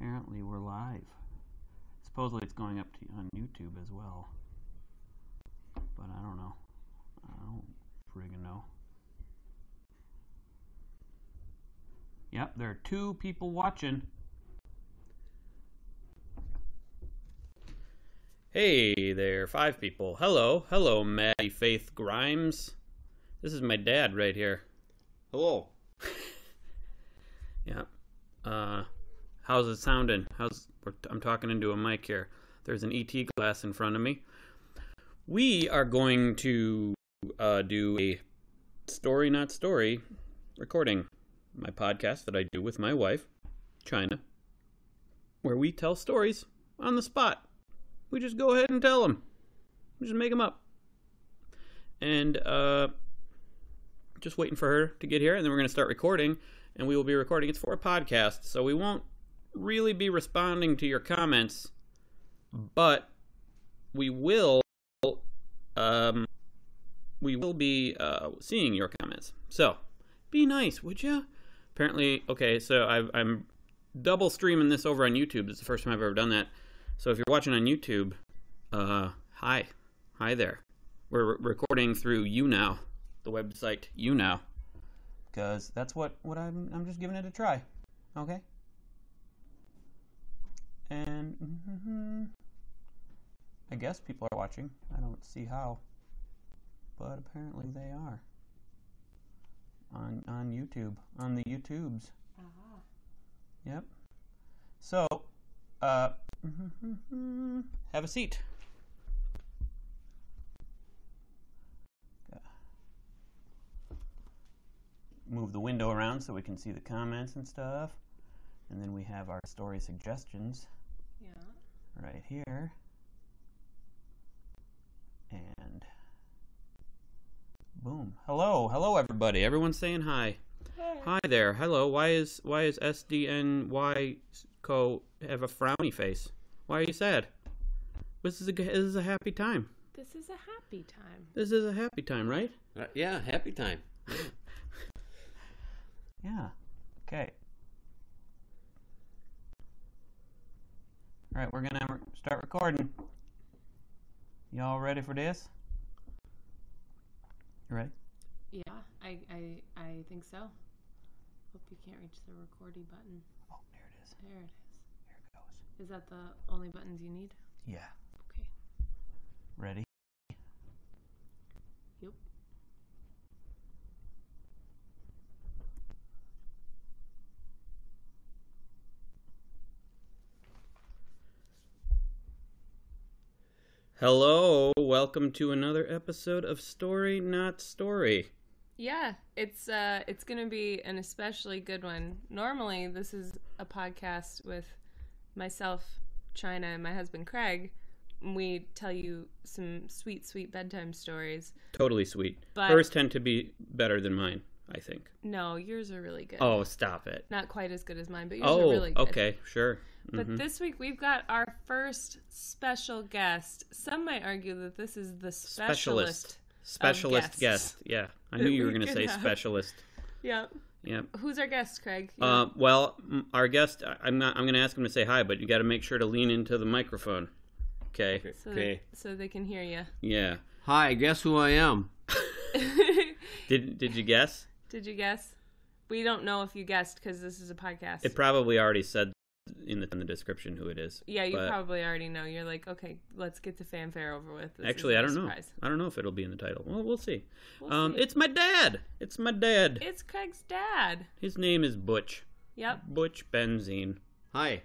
apparently we're live. Supposedly it's going up on YouTube as well. But I don't know. I don't friggin' know. Yep, there are 2 people watching. Hey there, 5 people. Hello, Maddie Faith Grimes. This is my dad right here. Hello. Yeah. How's it sounding? I'm talking into a mic here. There's an ET glass in front of me. We are going to do a story not story recording, my podcast that I do with my wife, China, where we tell stories on the spot. We just go ahead and tell them. We just make them up. And just waiting for her to get here, and then we're going to start recording, and we will be recording. It's for a podcast, so we won't really be responding to your comments, but we will be seeing your comments. So be nice, would ya? Apparently, okay, so I'm double streaming this over on YouTube. It's the first time I've ever done that. So if you're watching on YouTube, hi there. We're recording through YouNow, the website YouNow, because that's what I'm just giving it a try. Okay. And I guess people are watching. I don't see how, but apparently they are on YouTube, on the YouTubes. Uh-huh. Yep. So, have a seat. Move the window around so we can see the comments and stuff. And then we have our story suggestions. Yeah. Right here. And boom. Hello everybody. Everyone's saying hi. Hey. Hi there. Hello. Why is SDNY Co have a frowny face? Why are you sad? This is a happy time. This is a happy time. This is a happy time, right? Yeah, happy time. Yeah. Yeah. Okay. All right, we're gonna start recording. Y'all ready for this? You ready? Yeah, I think so. Hope you can't reach the recording button. Oh, there it is. There it is. Here it goes. Is that the only buttons you need? Yeah. Okay. Ready? Yep. Hello, welcome to another episode of Story Not Story. Yeah, it's gonna be an especially good one. Normally, this is a podcast with myself, China, and my husband Craig. We tell you some sweet, sweet bedtime stories. Totally sweet. But hers tend to be better than mine, I think. No, yours are really good. Oh, stop it. Not quite as good as mine, but yours are really good. Okay, sure. But this week we've got our first special guest. Some might argue that this is the specialist guest. Yeah, I knew you were going to say specialist. Yep. Yep. Who's our guest, Craig? Well, our guest. I'm going to ask him to say hi, but you got to make sure to lean into the microphone. Okay. So they can hear you. Yeah. Hi, guess who I am? Did you guess? Did you guess? We don't know if you guessed because this is a podcast. It probably already said in the description who it is. Yeah, you probably already know. You're like, okay, let's get the fanfare over with. Actually, I don't know. I don't know if it'll be in the title. Well, we'll see. We'll see. It's my dad. It's Craig's dad. His name is Butch. Yep. Butch Benzine. Hi.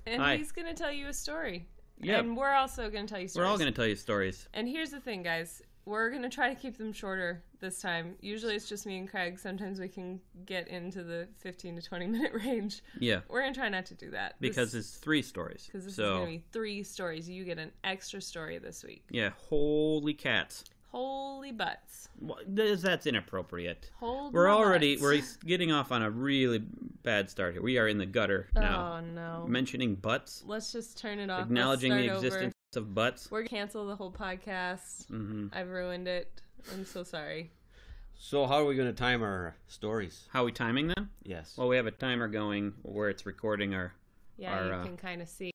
And Hi. he's going to tell you a story. Yep. And we're also going to tell you stories. We're all going to tell you stories. And here's the thing, guys. We're going to try to keep them shorter this time. Usually it's just me and Craig. Sometimes we can get into the 15 to 20 minute range. Yeah. We're going to try not to do that. Because it's 3 stories. Because this is going to be 3 stories. You get an extra story this week. Yeah, holy cats. Holy butts. Well, that's inappropriate. Holy We're getting off on a really bad start here. We are in the gutter now. Oh, no. Mentioning butts. Let's just turn it off. Acknowledging the existence of butts. We're going to cancel the whole podcast. Mm-hmm. I've ruined it. I'm so sorry. So how are we going to time our stories? How are we timing them? Yes. Well, we have a timer going where it's recording our Yeah, you can kind of see.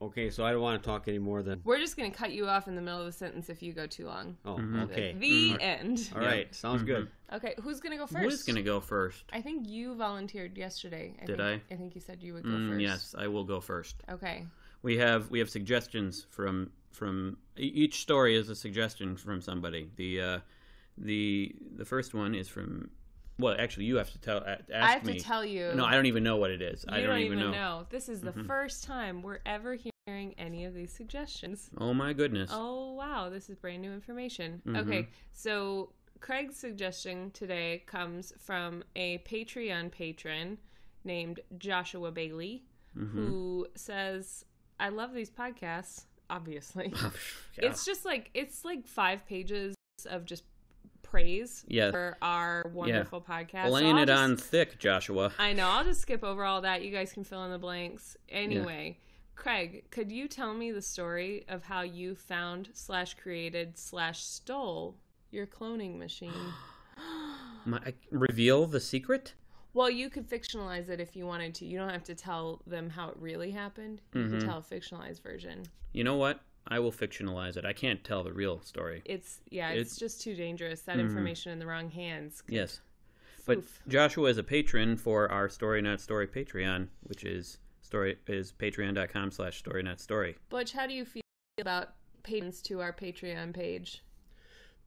Okay, so I don't want to talk anymore then. We're just going to cut you off in the middle of a sentence if you go too long. Oh, Mhm. okay. The end. All right, sounds good. Okay, who's going to go first? Who is going to go first? I think you volunteered yesterday. Did I? I think you said you would go first. Yes, I will go first. Okay. We have suggestions from each story is a suggestion from somebody. The first one is from. Well, actually, you have to ask me. I have to tell you. No, I don't even know what it is. I don't even know. This is the first time we're ever hearing any of these suggestions. Oh my goodness. Oh wow, this is brand new information. Okay, so Craig's suggestion today comes from a Patreon patron named Joshua Bailey, who says, "I love these podcasts." Obviously, Yeah. it's like 5 pages of just praise Yeah. for our wonderful podcast. Laying it on thick, Joshua. I know. I'll just skip over all that. You guys can fill in the blanks. Anyway, Craig, could you tell me the story of how you found /created /stole your cloning machine? Reveal the secret? Well, you could fictionalize it if you wanted to. You don't have to tell them how it really happened. You can tell a fictionalized version. You know what? I will fictionalize it. I can't tell the real story. It's just too dangerous. That information in the wrong hands. Yes. But Joshua is a patron for our Story Not Story Patreon, which is patreon.com/storynotstory. Butch, how do you feel about patrons to our Patreon page?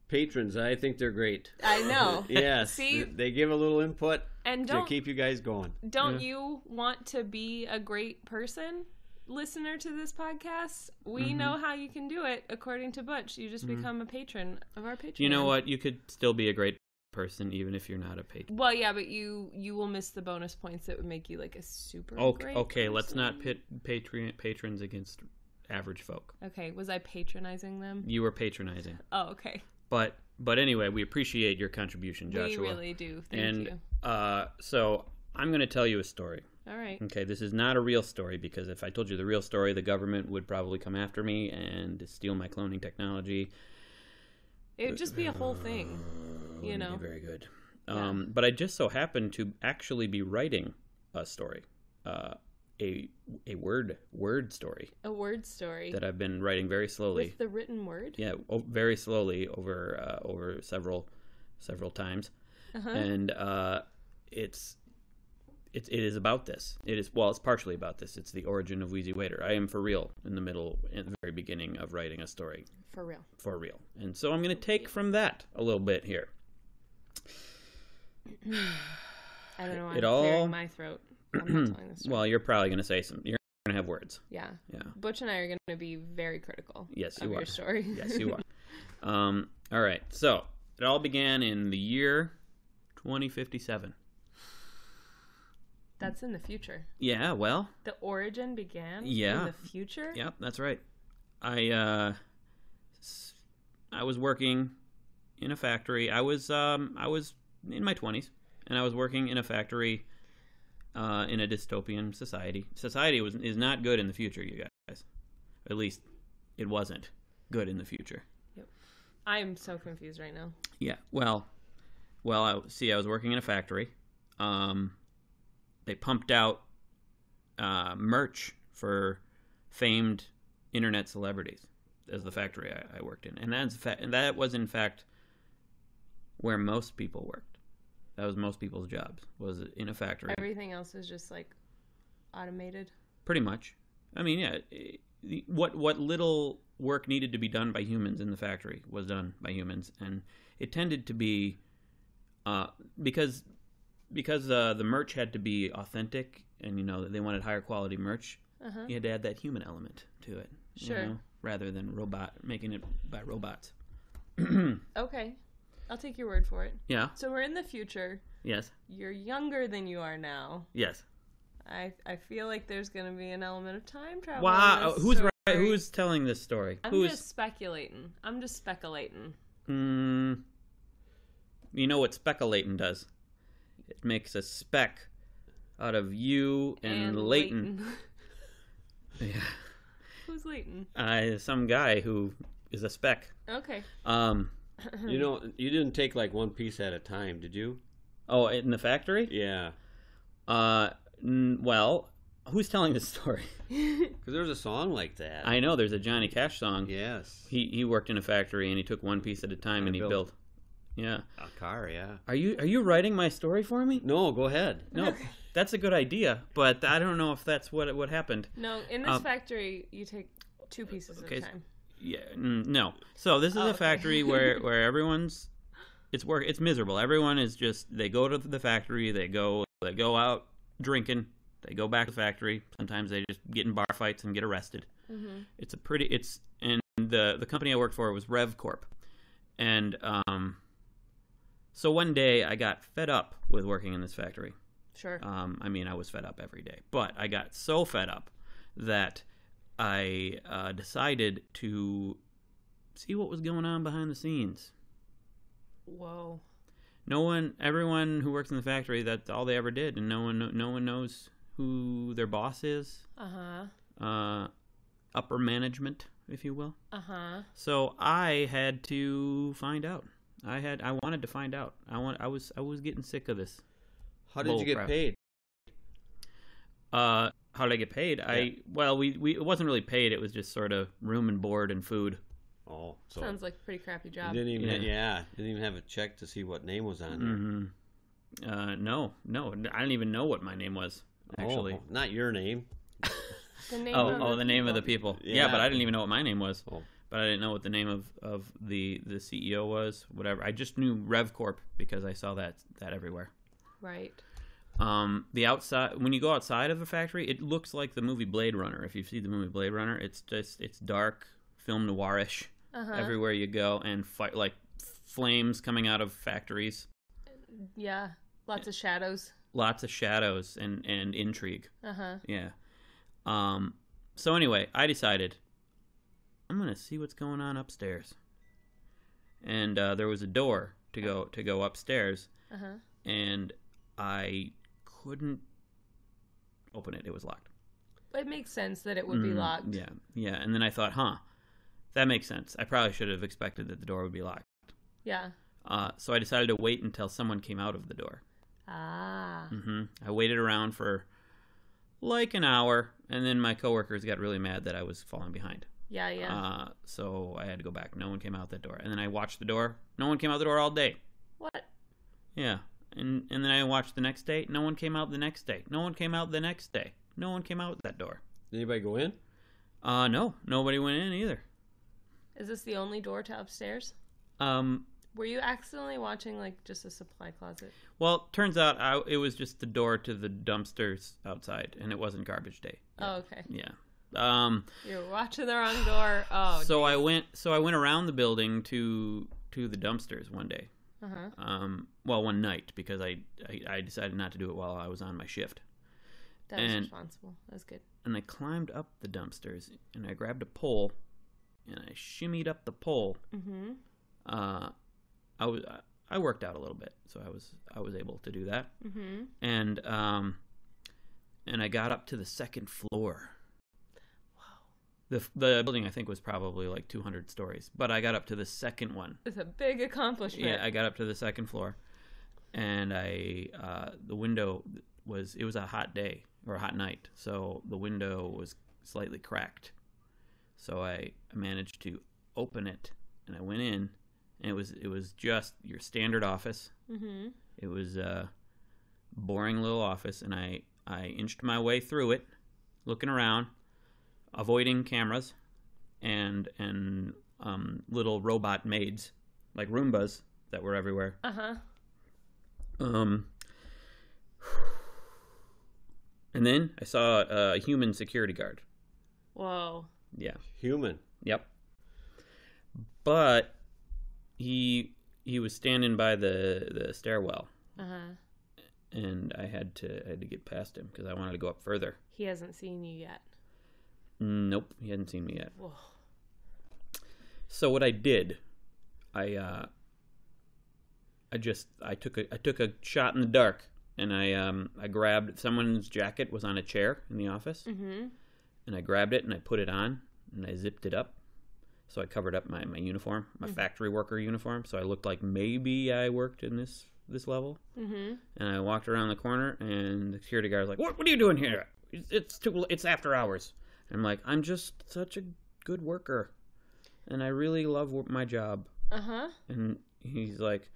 Patrons, I think they're great. I know. Yes. See? They give a little input And to keep you guys going. Don't you want to be a great person? Listener to this podcast, we know how you can do it. According to Butch, you just become a patron of our Patreon. You know what? You could still be a great person even if you're not a patron. Well, yeah, but you will miss the bonus points that would make you like a super great Okay, person. let's not pit patrons against average folk. Okay, was I patronizing them? You were patronizing. Oh, okay. But anyway, we appreciate your contribution, Joshua. We really do. Thank you. So I'm going to tell you a story. All right. Okay, this is not a real story because if I told you the real story, the government would probably come after me and steal my cloning technology. It would just be a whole thing, you know. Very good. Yeah. But I just so happen to actually be writing a story, a word story. A word story. That I've been writing very slowly. With the written word? Yeah, very slowly over several times, and it is about this. It's partially about this. It's the origin of Wheezy Waiter. I am for real in the very beginning of writing a story. For real. For real. And so I'm going to take from that a little bit here. I don't know why I'm clearing my throat. I'm not telling this story. Well, you're probably going to say you're going to have words. Yeah. Yeah. Butch and I are going to be very critical of your story. Yes, you are. All right. So it all began in the year 2057. That's in the future. Yeah, well. The origin began in the future? Yep, that's right. I was working in a factory. I was in my 20s, and I was working in a factory in a dystopian society. Society is not good in the future, you guys. At least it wasn't good in the future. Yep. I am so confused right now. Yeah. Well, I was working in a factory. They pumped out merch for famed internet celebrities as the factory I worked in, and that was in fact where most people worked. That was most people's jobs, was in a factory. Everything else is just like automated. Pretty much. I mean, yeah. What little work needed to be done by humans in the factory was done by humans, and it tended to be because the merch had to be authentic, and they wanted higher quality merch. You had to add that human element to it, sure, rather than making it by robots. Okay, I'll take your word for it. Yeah. So we're in the future. Yes. You're younger than you are now. Yes. I feel like there's going to be an element of time travel. Wow. Who's right? Who's telling this story? I'm just speculating. You know what speculating does? It makes a speck out of you and Leighton. Yeah. Who's Leighton? Some guy who is a speck. Okay. You didn't take like one piece at a time, did you? Oh, in the factory? Yeah. Well, Who's telling this story? Because there's a song like that. I know there's a Johnny Cash song. Yes. He worked in a factory and he took one piece at a time and he built. Yeah. A car, yeah. Are you writing my story for me? No, go ahead. No, that's a good idea, but I don't know if that's what happened. No, in this factory, you take two pieces at a time. Yeah, no. So this is a factory where everyone's it's miserable. Everyone is just they go to the factory, they go out drinking, they go back to the factory. Sometimes they just get in bar fights and get arrested. Mm-hmm. And the company I worked for was Rev Corp, and so one day I got fed up with working in this factory. Sure. I mean, I was fed up every day, but I got so fed up that I decided to see what was going on behind the scenes. Whoa. Everyone who works in the factory, that's all they ever did, and no one knows who their boss is. Upper management, if you will. So I had to find out. I wanted to find out. I was getting sick of this. How did you get paid? How did I get paid? Yeah. We it wasn't really paid. It was just sort of room and board and food. Oh, so sounds like a pretty crappy job. You didn't even have a check to see what name was on there. No, I didn't even know what my name was. Actually, not your name. The name the name of the people. Yeah, but I didn't even know what my name was. Oh. But I didn't know what the name of the CEO was. Whatever. I just knew Rev Corp because I saw that everywhere. Right. The outside, when you go outside of a factory, it looks like the movie Blade Runner. If you see the movie Blade Runner, it's dark, film noirish everywhere you go, and like flames coming out of factories. Yeah, lots of shadows. Lots of shadows and intrigue. Yeah. So anyway, I decided I'm gonna see what's going on upstairs, and there was a door to go upstairs, and I couldn't open it. It was locked. It makes sense that it would be locked. Yeah. And then I thought, that makes sense. I probably should have expected that the door would be locked. Yeah. So I decided to wait until someone came out of the door. I waited around for like an hour, and then my coworkers got really mad that I was falling behind. Yeah. So I had to go back. No one came out that door. And then I watched the door. No one came out the door all day. What? Yeah. And then I watched the next day. No one came out the next day. No one came out the next day. No one came out that door. Did anybody go in? No. Nobody went in either. Is this the only door to upstairs? Were you accidentally watching like just a supply closet? Well, turns out it was just the door to the dumpsters outside, and it wasn't garbage day. Oh, okay. Yeah. You were watching the wrong door. Oh. So geez. I went around the building to the dumpsters one day. One night, because I decided not to do it while I was on my shift. That was responsible. That was good. And I climbed up the dumpsters, and I grabbed a pole, and I shimmied up the pole. I worked out a little bit, so I was able to do that. And I got up to the second floor. The building, I think, was probably like 200 stories, but I got up to the second one. It's a big accomplishment. Yeah, I got up to the second floor, and the window was a hot day or a hot night, so the window was slightly cracked. So I managed to open it, and I went in, and it was just your standard office. It was a boring little office, and I inched my way through it, looking around, avoiding cameras and little robot maids like Roombas that were everywhere. And then I saw a human security guard. Whoa. Yeah. Human. Yep. But he was standing by the stairwell. And I had to get past him because I wanted to go up further. He hasn't seen you yet. Nope, he hadn't seen me yet. Whoa. So what I did, I took a shot in the dark, and I grabbed someone's jacket was on a chair in the office, and I grabbed it and I put it on and I zipped it up, so I covered up my uniform, my factory worker uniform, so I looked like maybe I worked in this level. And I walked around the corner, and the security guard was like, "What are you doing here? It's after hours. And I'm like, I'm just such a good worker, and I really love my job. And he's like,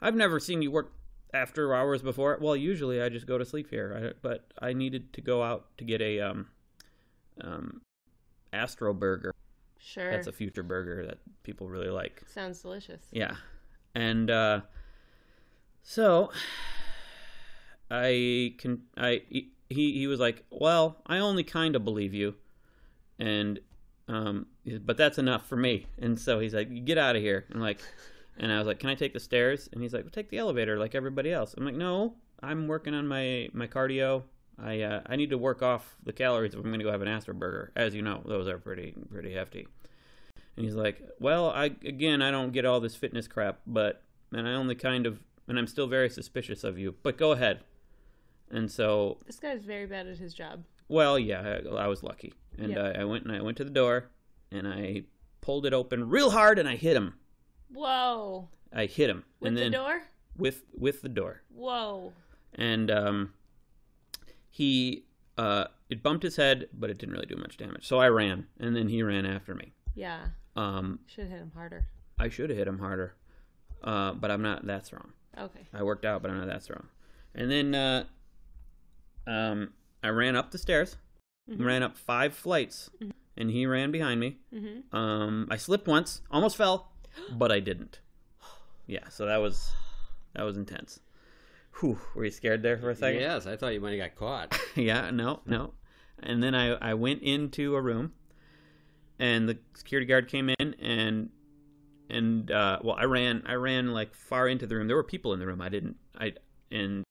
I've never seen you work after hours before. Well, usually I just go to sleep here, but I needed to go out to get a Astro Burger. Sure. That's a future burger that people really like. Sounds delicious. Yeah. And so he was like, well, I only kind of believe you, and but that's enough for me. And so he's like, you get out of here. And I was like, can I take the stairs? And he's like, well, take the elevator like everybody else. I'm like, no, I'm working on my cardio. I need to work off the calories if I'm going to go have an Astro Burger. As you know, those are pretty hefty. And he's like, well, I don't get all this fitness crap, and I'm still very suspicious of you, but go ahead. And so this guy's very bad at his job. Well, yeah, I was lucky. And Yep. I went to the door, and I pulled it open real hard, and I hit him. Whoa. I hit him. With the door? With the door. Whoa. And it bumped his head, but it didn't really do much damage. So I ran, and then he ran after me. Yeah. Should have hit him harder. I should have hit him harder, but I'm not that strong. Okay. I worked out, but I'm not that strong. And then I ran up the stairs, ran up 5 flights, and he ran behind me. I slipped once, almost fell, but I didn't. Yeah, so that was intense. Whew, were you scared there for a second? Yes, I thought you might have got caught. Yeah, no. And then I went into a room, and the security guard came in, and I ran like far into the room. There were people in the room. And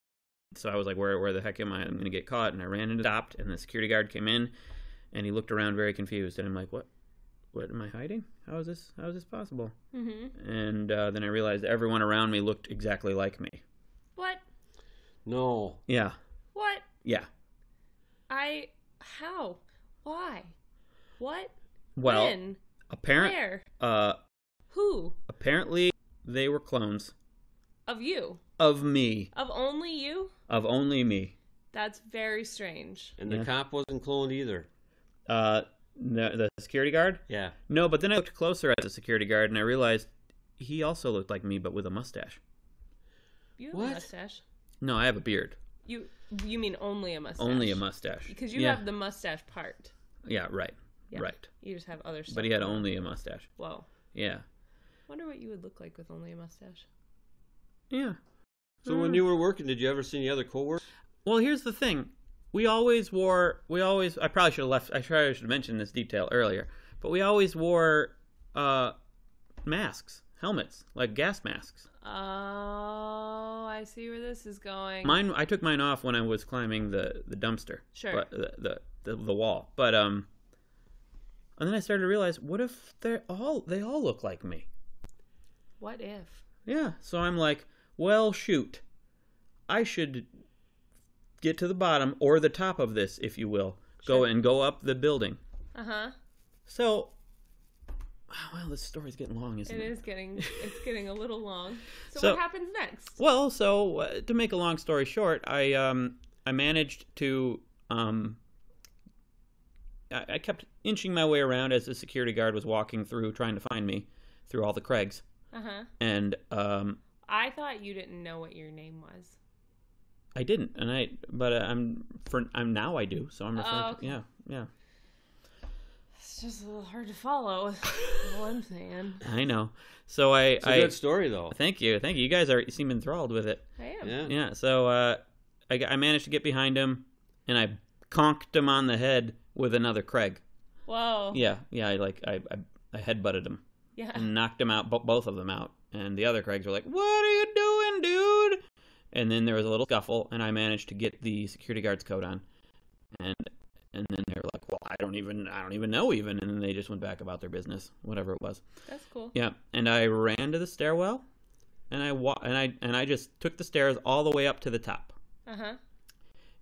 so I was like, where the heck am I? I'm going to get caught. And I ran and stopped, and the security guard came in, and he looked around very confused. And I'm like, what am I hiding? How is this possible? And then I realized everyone around me looked exactly like me. What? No. Yeah. What? Yeah. How? Why? What? Well, when? Where? Who? Apparently, they were clones. Of you? Of me. Of only you? Of only me. That's very strange. And the cop wasn't cloned either. The security guard? Yeah. No, but then I looked closer at the security guard, and I realized he also looked like me, but with a mustache. You have What? a mustache. No, I have a beard. You mean only a mustache? Only a mustache. Because you have the mustache part. Yeah, right. Yeah. Right. You just have other stuff. But he had only a mustache. Whoa. Yeah. Wonder what you would look like with only a mustache. Yeah. So when you were working, did you ever see any other coworkers? Well, here's the thing. I probably should have mentioned this detail earlier, but we always wore masks, helmets, like gas masks. Oh, I see where this is going. I took mine off when I was climbing the dumpster. Sure. The wall. But and then I started to realize, what if they all look like me? What if? Yeah. So I'm like, well, shoot. I should get to the bottom or the top of this, if you will. Sure. Go up the building. Uh-huh. So, well, this story's getting long, isn't it? It's getting a little long. So what happens next? Well, to make a long story short, I managed to I kept inching my way around as the security guard was walking through, trying to find me through all the Craigs. Uh-huh. And I thought you didn't know what your name was. I didn't, I'm now I do, so I'm referring okay. to, yeah. It's just a little hard to follow. Is all I'm saying. I know. So It's a good story, though. Thank you. You guys seem enthralled with it. I am. Yeah. Yeah. So I managed to get behind him, and I conked him on the head with another Craig. Whoa. Yeah. I headbutted him. Yeah. And knocked him out, both of them out. And the other Craigs were like, "What are you doing, dude?" And then there was a little scuffle, and I managed to get the security guard's coat on, and then they were like, "Well, I don't even know even," and then they just went back about their business, whatever it was. That's cool. Yeah, and I ran to the stairwell, and I just took the stairs all the way up to the top. Uh-huh.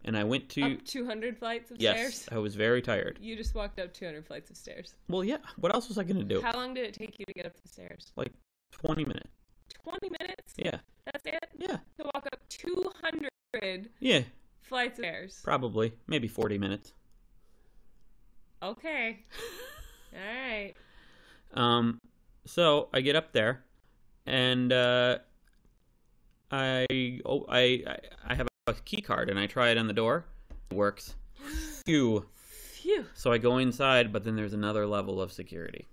And I went to up 200 flights of yes, stairs. I was very tired. You just walked up 200 flights of stairs. Well, yeah. What else was I gonna do? How long did it take you to get up the stairs? Like 20 minutes. 20 minutes? Yeah. That's it? Yeah. To walk up 200 Yeah. flights of stairs. Probably. Maybe 40 minutes. Okay. All right. So I get up there, and I have a key card, and I try it on the door. It works. Phew. So I go inside, but then there's another level of security,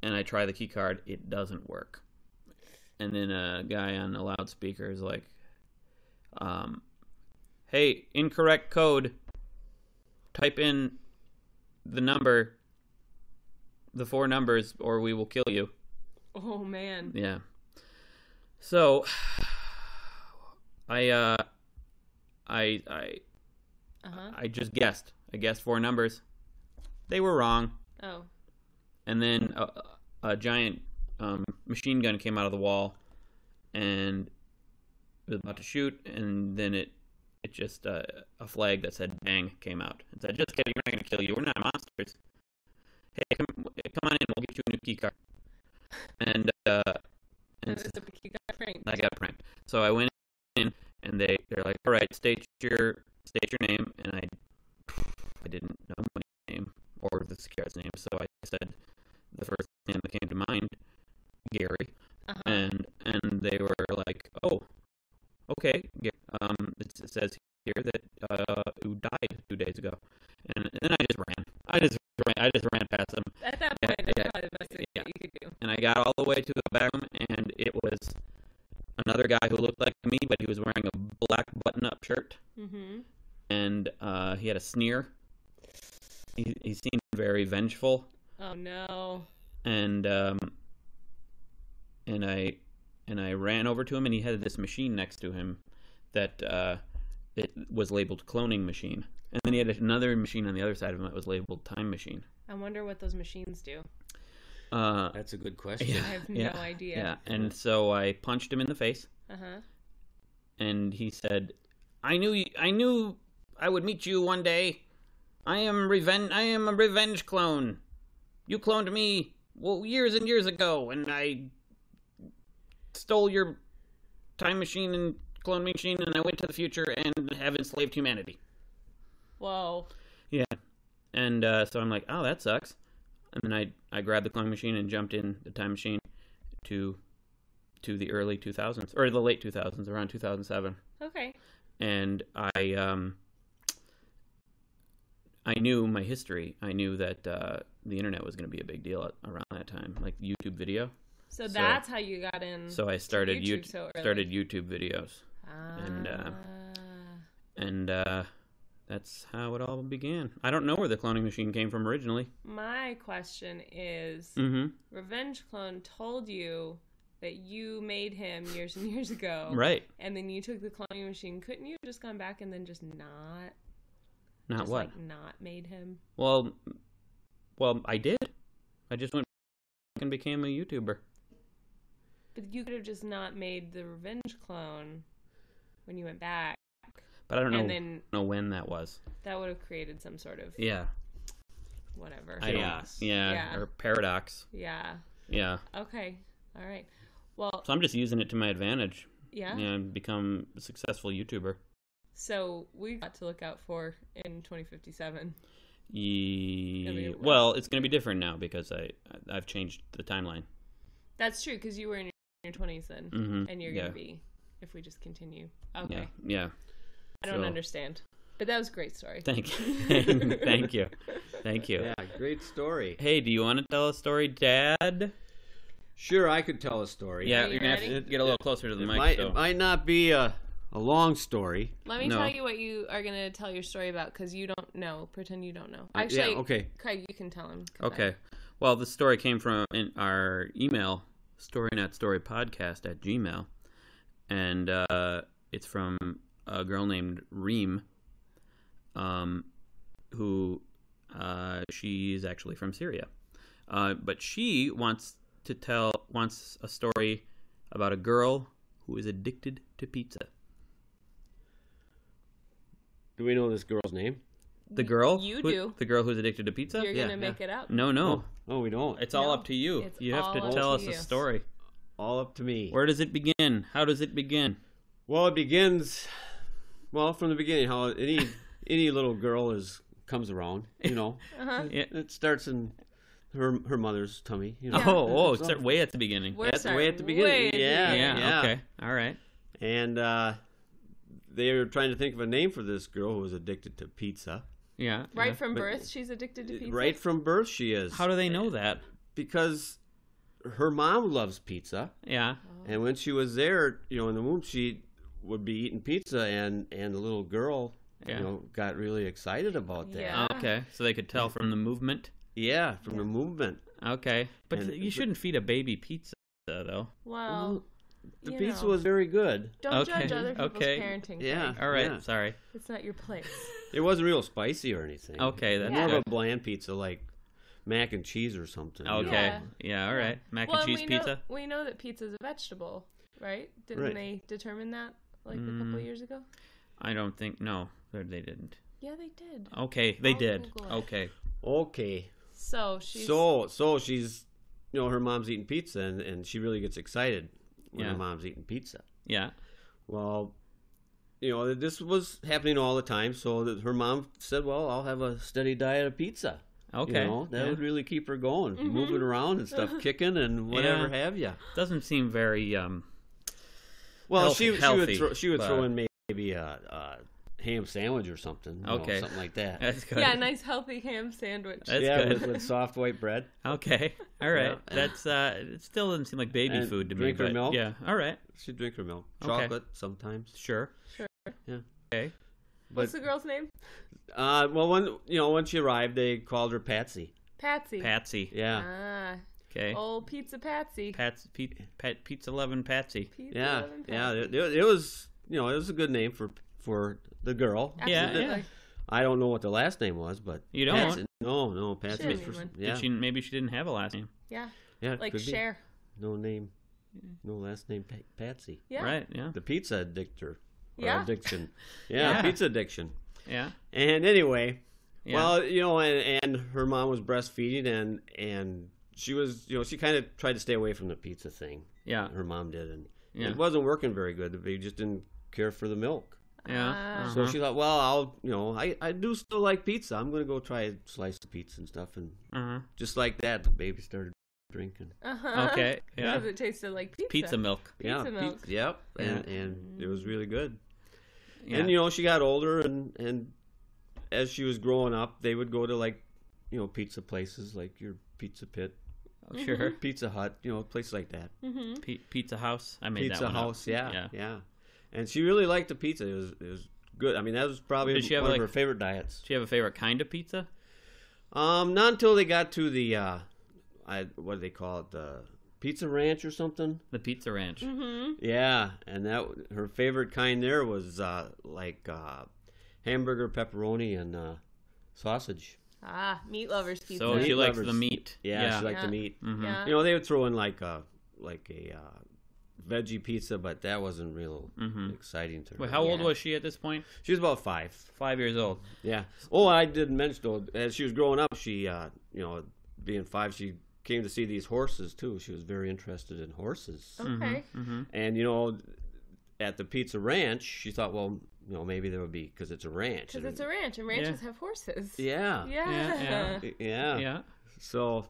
and I try the key card. It doesn't work. And then a guy on the loudspeaker is like, "Hey, incorrect code. Type in the number, the 4 numbers, or we will kill you." Oh man. Yeah. So I just guessed. I guessed 4 numbers. They were wrong. Oh. And then a giant machine gun came out of the wall, and it was about to shoot, and then it just a flag that said "bang" came out. It said, "Just kidding, we're not going to kill you. We're not monsters. Hey, come on in. We'll get you a new key card." And I got pranked. So I went in, and they're like, "All right, state your name," and I didn't know my name or the security's name, so I said the first name that came to mind, Gary, and they were like, "Oh, okay." It says here that who died 2 days ago, and then I just ran. I just ran past them. At that point, that's probably the best thing that you could do. And I got all the way to the back room, and it was another guy who looked like me, but he was wearing a black button-up shirt, and he had a sneer. He seemed very vengeful. Oh no! And I ran over to him, and he had this machine next to him that it was labeled cloning machine, and then he had another machine on the other side of him that was labeled time machine. I wonder what those machines do. That's a good question. I have no idea. Yeah, and so I punched him in the face. And he said, I knew I would meet you one day. I am a revenge clone. You cloned me, years and years ago, and I stole your time machine and clone machine, and I went to the future and have enslaved humanity." Whoa. Yeah. And so I'm like, "Oh, that sucks." And then I grabbed the clone machine and jumped in the time machine to the early 2000s, or the late 2000s, around 2007. Okay. And I knew my history. I knew that the internet was going to be a big deal around that time, like YouTube video. So that's how you got in. So I started YouTube YouTube videos, and that's how it all began. I don't know where the cloning machine came from originally. My question is, Revenge Clone told you that you made him years and years ago, right? And then you took the cloning machine. Couldn't you have just gone back and then just not what? Like not made him? Well, I did. I just went back and became a YouTuber. But you could have just not made the Revenge Clone when you went back. But I don't know when that was. That would have created some sort of whatever. Chaos. Yeah, or paradox. Yeah. Yeah. Okay. All right. Well, so I'm just using it to my advantage. Yeah. And become a successful YouTuber. So we got to look out for in 2057. Well, it's going to be different now because I've changed the timeline. That's true, because you were in your 20s then, and you're going to be if we just continue. Okay. Yeah. I don't understand, but that was a great story. Thank you. Thank you. Thank you. Yeah, great story. Hey, do you want to tell a story, Dad? Sure, I could tell a story. Yeah, you're going to have to get a little closer to the mic. It might not be a long story. Let me tell you what you are going to tell your story about, because you don't know. Pretend you don't know. Actually, okay. Craig, you can tell him. Okay. Well, the story came from in our email, storynotstorypodcast@gmail.com, and it's from a girl named Reem, who she's actually from Syria, but she wants a story about a girl who is addicted to pizza. Do we know this girl's name? The girl? You do. The girl who's addicted to pizza? You're going to make it up. No. Oh, we don't. It's all up to you. You have to tell us a story. All up to me. Where does it begin? How does it begin? Well, it begins... Well, from the beginning, how any little girl comes around, Uh-huh. Yeah. it starts in her mother's tummy. Yeah. Oh, it's way at the beginning. We're That's starting way at the beginning. way at the Yeah. beginning. Yeah. Okay. All right. And they were trying to think of a name for this girl who was addicted to pizza. Yeah. Right yeah. from But- birth, she's addicted to pizza. Right from birth, she is. How do they know that? Because her mom loves pizza, Yeah. and when she was there, in the womb, she would be eating pizza, and the little girl, Yeah. got really excited about that. Yeah. Okay. So they could tell from the movement. Yeah, from the movement. Okay. But And- you shouldn't feed a baby pizza, though. Well, The you pizza know. was very good. Don't Okay, judge other people's okay. parenting. Yeah. Craig. All right. Yeah. Sorry. It's not your place. It wasn't real spicy or anything. Okay. That's More good. of a bland pizza, like mac and cheese or something. Okay. Yeah. Yeah. All right. Mac Well, and cheese we pizza. we know that pizza's a vegetable, right? Didn't Right. they determine that like a couple years ago? I don't think. No, they didn't. Yeah, they did. Okay. They I'll did. Google it. Okay. Okay. So she's So she's, her mom's eating pizza, and she really gets excited when Yeah. her mom's eating pizza. Yeah. Well, this was happening all the time, so that her mom said, well, I'll have a steady diet of pizza. Okay. That Yeah. would really keep her going, moving around and stuff, kicking and whatever Yeah. have you. Doesn't seem very Well, Healthy, she would throw but- in maybe a ham sandwich or something. Okay. Something like that. That's good. yeah, nice healthy ham sandwich. That's yeah, good. with soft white bread. Okay. All right. Yeah. That's it still doesn't seem like baby And food to me, drink her but milk. yeah. All right. She'd drink her milk. Okay. Chocolate sometimes. Sure. Yeah. Okay. What's the girl's name? Well, when she arrived, they called her Patsy. Patsy. Patsy. Yeah. Ah, Okay. old Pizza Patsy. Pizza loving Patsy. Pizza Yeah. loving Yeah. Patsy. It was it was a good name for the girl. Yeah, Absolutely. yeah. I don't know what the last name was, but You don't? Patsy, no, Patsy. Shouldn't was need one. yeah. Maybe she didn't have a last name. Yeah, Yeah, it like could be. Cher. No name, no last name. Patsy. Yeah. Right. Yeah. The pizza addictor. Or Yeah. addiction. Yeah. Yeah, pizza addiction. Yeah. And anyway, Yeah. well, and her mom was breastfeeding, and she was, she kind of tried to stay away from the pizza thing. Yeah. Her mom did, and Yeah. it wasn't working very good. They just didn't care for the milk. Yeah. Ah. So she thought, well, I do still like pizza. I'm going to go try a slice of pizza and stuff. And Uh-huh. just like that, the baby started drinking. Uh-huh. Okay. Yeah. Because it tasted like pizza. Pizza milk. Yeah, Pizza milk. Yep. Yeah. And it was really good. Yeah. And, she got older, and as she was growing up, they would go to, like, pizza places like your Pizza Pit, Oh, sure. Pizza Hut, places like that. Mm-hmm. Pizza House. I made that Pizza one up. House, yeah. Yeah. And she really liked the pizza. It was good. I mean, that was probably Did she have, one like- of her favorite diets. Do you have a favorite kind of pizza? Not until they got to the, what do they call it, the Pizza Ranch or something. The Pizza Ranch. Mm-hmm. Yeah, and her favorite kind there was hamburger, pepperoni, and sausage. Ah, meat lovers pizza. So she Meat likes lovers. the meat. Yeah, she liked Yeah. the meat. Mhm. Yeah. They would throw in like a veggie pizza, but that wasn't real exciting to her. Wait, how old Yeah. was she at this point? She was about 5. 5 years old. Yeah. Oh, I didn't mention though. As she was growing up, she, being 5, she came to see these horses too. She was very interested in horses. Okay. Mm-hmm. And at the Pizza Ranch, she thought, well, maybe there would be because it's a ranch. Because it's a ranch, and ranches have horses. Yeah. Yeah. Yeah. Yeah. So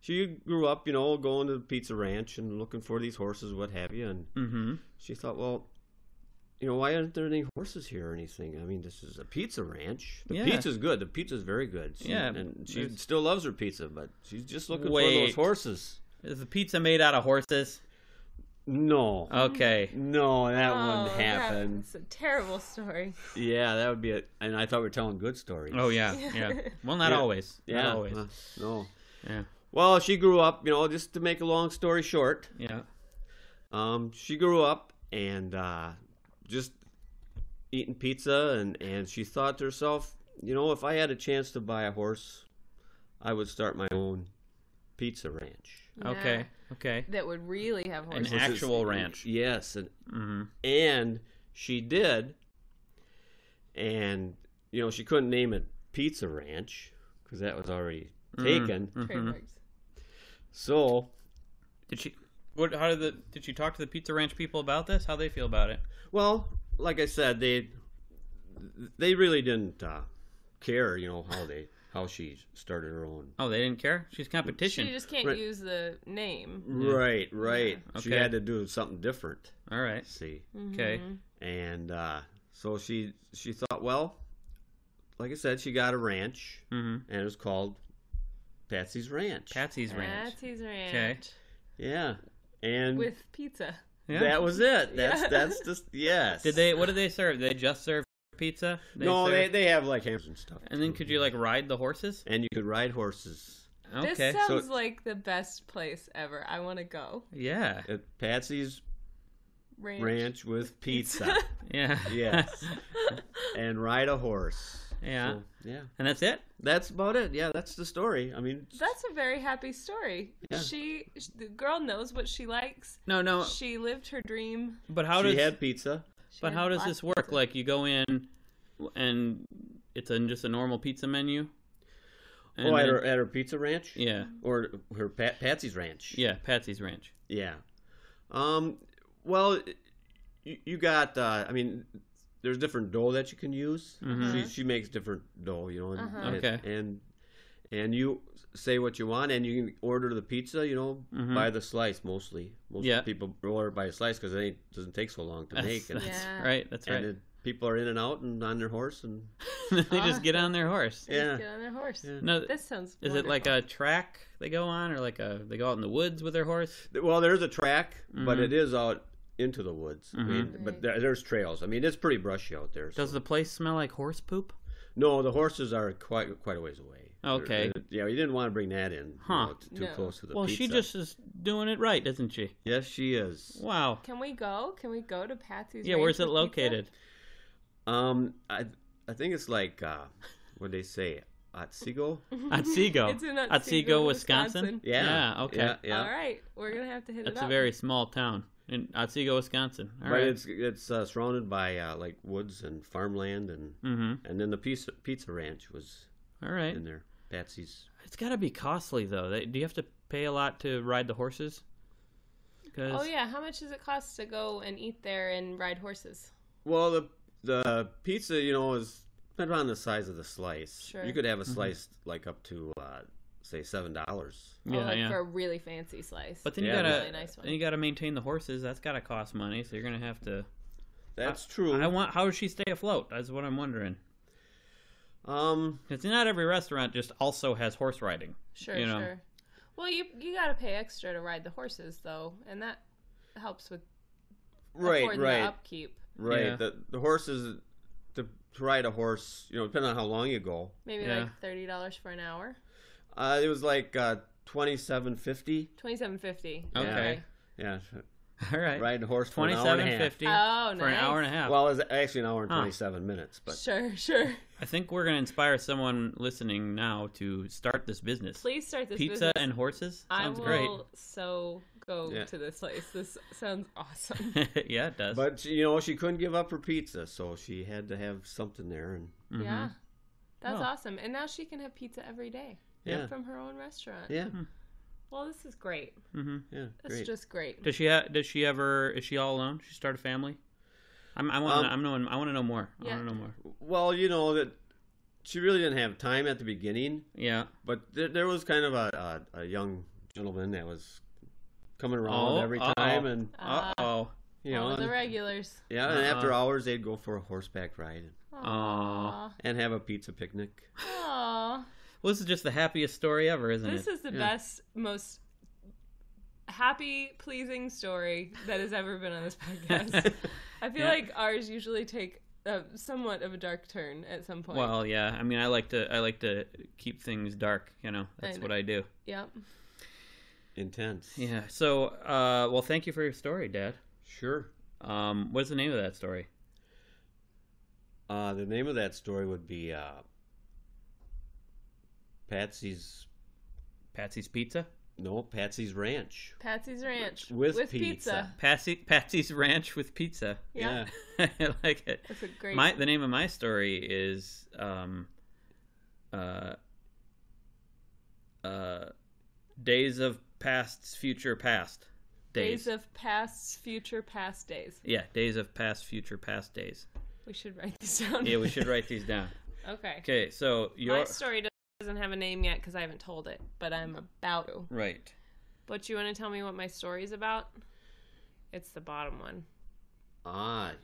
she grew up, going to the Pizza Ranch and looking for these horses, what have you. And Mm-hmm. she thought, well, why aren't there any horses here or anything? I mean, this is a pizza ranch. The Yeah. pizza's good. The pizza's very good. Yeah, And she there's- still loves her pizza, but she's just looking for Wait. those horses. Is the pizza made out of horses? No. Okay. No, that wouldn't happen. It's a terrible story. Yeah, that would be it. And I thought we were telling good stories. Oh yeah, yeah. Well, not Yeah. always. Yeah. Not always. No. Yeah. Well, she grew up, just to make a long story short, Yeah. she grew up and just eating pizza, and she thought to herself, if I had a chance to buy a horse, I would start my own pizza ranch. Okay. Yeah. Okay. That would really have An horses. actual ranch. Yes, Mm-hmm. and she did, and she couldn't name it Pizza Ranch because that was already taken. Trademarks. So, Did she? What? How did she talk to the Pizza Ranch people about this? How they feel about it? well, like I said, they really didn't care, how she started her own. Oh, they didn't care? She's competition. She just can't Right. use the name. Right. Yeah. She Okay. had to do something different. All right. See, Okay. and so she thought, well, like I said, she got a ranch, Mm-hmm. and it was called Patsy's Ranch. Patsy's Ranch. Patsy's Ranch. Okay. Yeah, and With pizza. Yeah. that was it. Yeah. That's just yes. What did they serve? They just serve pizza? No, serve- they have like hammers and stuff. And then could you like ride the horses? And you could ride horses Okay. This sounds so- like the best place ever. I want to go. Yeah. at Patsy's Ranch with pizza. Yeah. Yes, and ride a horse. Yeah. So, yeah. And that's it? That's about it. Yeah, that's the story. I mean, That's a very happy story. Yeah. The girl knows what she likes. No. She lived her dream. But how she does had pizza. She But had how does lots this of work? pizza. Like you go in and it's just a normal pizza menu? And Oh, at then- her pizza ranch? Yeah. Or her Patsy's Ranch? Yeah, Patsy's Ranch. Yeah. Well, you got. I mean, there's different dough that you can use. Mhm. She makes different dough, and, Uh-huh. Okay. and you say what you want, and you can order the pizza, Mhm. by the slice mostly. Most Yeah. people order by a slice because it doesn't take so long to make. And, Yeah. right. That's right. and then people are in and out and on their horse, and They just get on their horse. They Yeah. just get on their horse. Yeah. No, This sounds is it like wonderful. a track they go on, or they go out in the woods with their horse? well, there's a track, but Mhm. it is out into the woods. I mean, Mhm. but there's trails. I mean, it's pretty brushy out there. Does so- the place smell like horse poop? No, the horses are quite a ways away. Okay. Yeah, you didn't want to bring that in. Huh. Too No. close to the Well, pizza. she just is doing it right, isn't she? Yes, she is. Wow. Can we go? Can we go to Patsy's Yeah, Ranch where's it with pizza? located? I think it's like what they say, Otsego. Otsego. It's in Otsego, Wisconsin. Yeah. Okay. Yeah. All right, we're gonna have to hit That's it up. a very small town in Otsego, Wisconsin. All but right. it's surrounded by like woods and farmland, and Mm-hmm. then the pizza ranch was All right. in there. Patsy's. It's got to be costly though. Do you have to pay a lot to ride the horses? 'Cause- Oh yeah, how much does it cost to go and eat there and ride horses? Well, the pizza, is depends on the size of the slice. Sure. You could have a slice like up to say $7. Yeah, like yeah. for a really fancy slice. But then Yeah, you gotta really nice one. then you gotta maintain the horses. That's gotta cost money. So you're gonna have to. That's true. How does she stay afloat? That's what I'm wondering. Um, Because not every restaurant just also has horse riding. Sure, you know. sure. Well, you gotta pay extra to ride the horses though, and that helps with affording the upkeep. Right. Yeah. The horses to ride a horse, depending on how long you go. Maybe Yeah. like $30 for an hour. It was like $27.50. $27.50. Okay. Yeah, All right. riding a horse for an hour and a half. $27.50 Oh, for an nice. hour and a half. Well, it was actually an hour and Huh. 27 minutes, but Sure. I think we're gonna inspire someone listening now to start this business. Please start this Pizza business. and horses I sounds will great. so go Yeah. to this place. This sounds awesome. Yeah, it does. but she couldn't give up her pizza, so she had to have something there, and Mhm. Yeah. That's Oh. awesome. And now she can have pizza every day yeah, from her own restaurant. yeah, Well, this is great. Mhm. yeah, It's great. just great. Does she is she all alone? She start a family? I want to know more. I Yeah. want to know more. Well, that she really didn't have time at the beginning, Yeah. but there was kind of a young gentleman that was coming around every uh-oh. time, and Uh-oh. All of the regulars. yeah, and after hours they'd go for a horseback ride Aww. and have a pizza picnic. Aww. Well, this is just the happiest story ever, isn't This it? is the Yeah. best, most happy, pleasing story that has ever been on this podcast. I feel Yeah. like ours usually take somewhat of a dark turn at some point. Well, yeah. I mean, I like to keep things dark. That's know. what I do. Yep. Intense. Yeah. So, well, thank you for your story, Dad. Sure. What's the name of that story? The name of that story would be Patsy's Pizza. Patsy's Ranch. Patsy's Ranch With pizza. pizza. Patsy's Ranch with pizza. Yeah. I like it. That's a great. The name of my story is Days of Past Future Past Days of Past Future Past Days. Yeah, Days of Past Future Past Days. We should write these down. Yeah, we should write these down. Okay. Okay, so My story doesn't have a name yet because I haven't told it, but I'm about to. Right. But you want to tell me what my story's about? It's the bottom one. And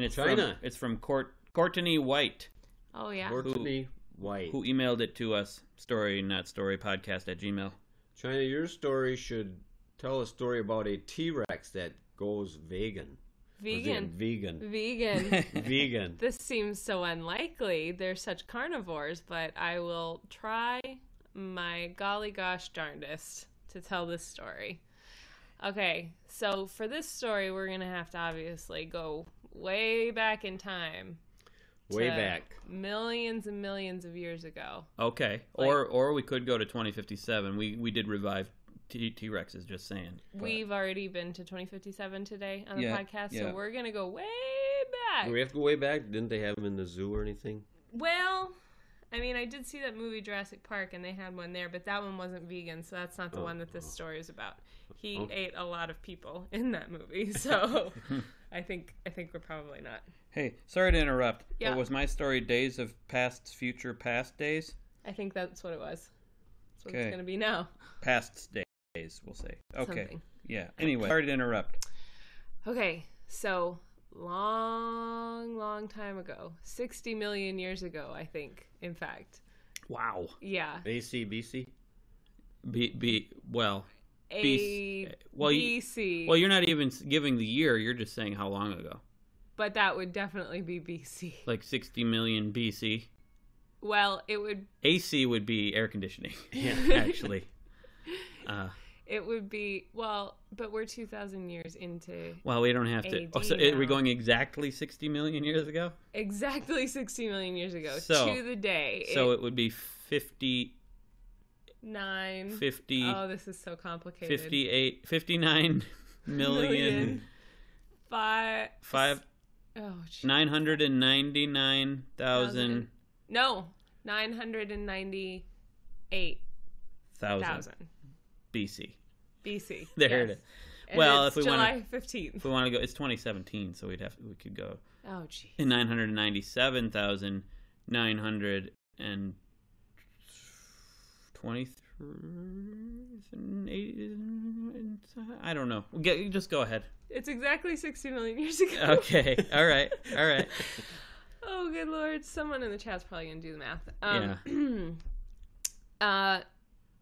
it's China. It's from Courtney White. Oh, yeah. Courtney White. Who emailed it to us, story.storypodcast@gmail. China, your story should tell a story about a T-Rex that goes vegan. Vegan. Vegan. Vegan. This seems so unlikely. They're such carnivores, but I will try my golly gosh darndest to tell this story. Okay, so for this story, we're going to have to obviously go way back in time. Way back. Millions and millions of years ago. Okay. Or we could go to 2057. We did revive T-Rexes, just saying. But We've already been to 2057 today on the podcast, yeah. so we're going to go way back. Do we have to go way back? Didn't they have them in the zoo or anything? Well, I mean, I did see that movie Jurassic Park, and they had one there, but that one wasn't vegan, so that's not the one that this story is about. He ate a lot of people in that movie, so I think we're probably not. Hey, sorry to interrupt. Yeah. But was my story Days of Past Future Past Days? I think that's what it was. That's what Okay. it's going to be now. Past days, we'll say. Okay. Something. Yeah. Anyway, sorry to interrupt. Okay, so long time ago, 60 million years ago, I think, in fact. Wow. Yeah. AC, BC? Well, BC. well, you're not even giving the year. You're just saying how long ago. But that would definitely be BC. Like 60 million BC. Well, it would... AC would be air conditioning. Yeah, actually. It would be... Well, but we're 2,000 years into... Well, we don't have to. AD Oh, so are we now. going exactly 60 million years ago? Exactly 60 million years ago. So- to the day. So it would be 50... 50... Oh, this is so complicated. 59 million... Five... Five... Oh, geez. 999,000... No, 998,000 BC. BC. There it yes. is. And Well, it's if we July want 15th. If we want to go, it's 2017, so we could go Oh, geez. in 997,923. I don't know. Just go ahead. It's exactly 60 million years ago. Okay. All right. Oh, good Lord. Someone in the chat's probably going to do the math.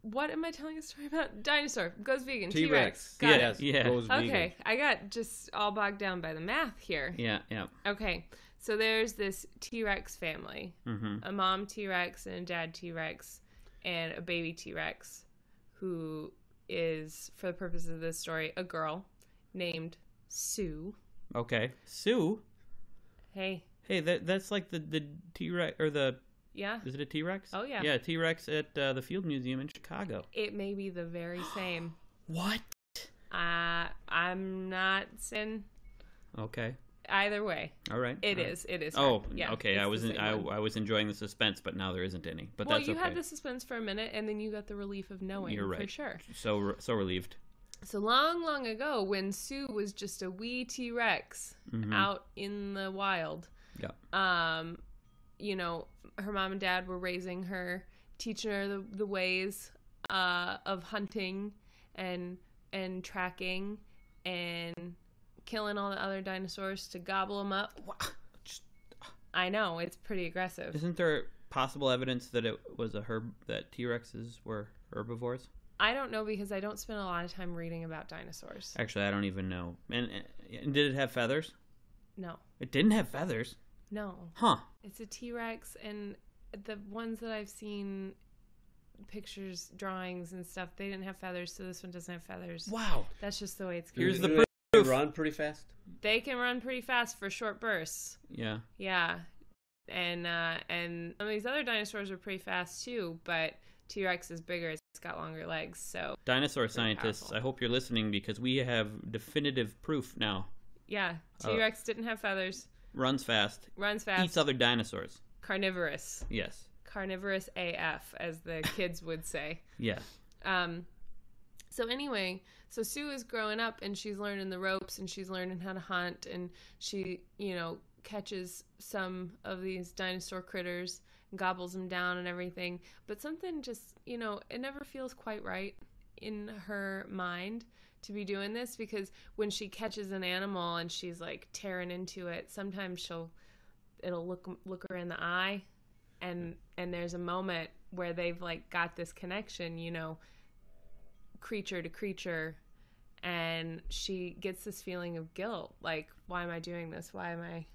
What am I telling a story about? Dinosaur. Goes vegan. T-Rex. Got it. Yeah. Goes vegan. Okay. I got just all bogged down by the math here. Yeah. Okay. So there's this T-Rex family. Mm-hmm. A mom T-Rex and a dad T-Rex and a baby T-Rex who is, for the purposes of this story, a girl named Sue. Okay. Sue. Hey, That's like the T-Rex or the. yeah, Is it a T-Rex? Oh, yeah. Yeah, T-Rex at the Field Museum in Chicago. it may be the very same. What? I'm not saying Okay. either way. All right. It All is. It is. Oh, her. Yeah, okay. it's I the wasn't. same one. I was enjoying the suspense, but now there isn't any. But Well, that's you okay. had the suspense for a minute, and then you got the relief of knowing. You're right. For sure. So relieved. So long ago, when Sue was just a wee T-Rex Mhm. out in the wild, Yeah. her mom and dad were raising her, teaching her the ways of hunting and tracking and killing all the other dinosaurs to gobble them up. I know, it's pretty aggressive. Isn't there possible evidence that it was a that T-Rexes were herbivores? I don't know because I don't spend a lot of time reading about dinosaurs. Actually, I don't even know. And did it have feathers? No. It didn't have feathers. No. Huh. It's a T-Rex, and the ones that I've seen, pictures, drawings, and stuff, they didn't have feathers, so this one doesn't have feathers. Wow. That's just the way it's going Here's to the be. They run pretty fast. They can run pretty fast for short bursts. Yeah. Yeah. And some of these other dinosaurs are pretty fast, too, but T-Rex is bigger. It's got longer legs, so... Dinosaur scientists, powerful. I hope you're listening because we have definitive proof now. Yeah. T-Rex didn't have feathers. Runs fast. Runs fast. Eats other dinosaurs. Carnivorous. Yes. Carnivorous AF, as the kids would say. Yeah. So anyway, so Sue is growing up and she's learning the ropes and she's learning how to hunt and she, catches some of these dinosaur critters, gobbles them down and everything. But something just, it never feels quite right in her mind to be doing this, because when she catches an animal and she's like tearing into it, sometimes it'll look her in the eye, and there's a moment where they've like got this connection, creature to creature, and she gets this feeling of guilt, like, why am I doing this? Why am I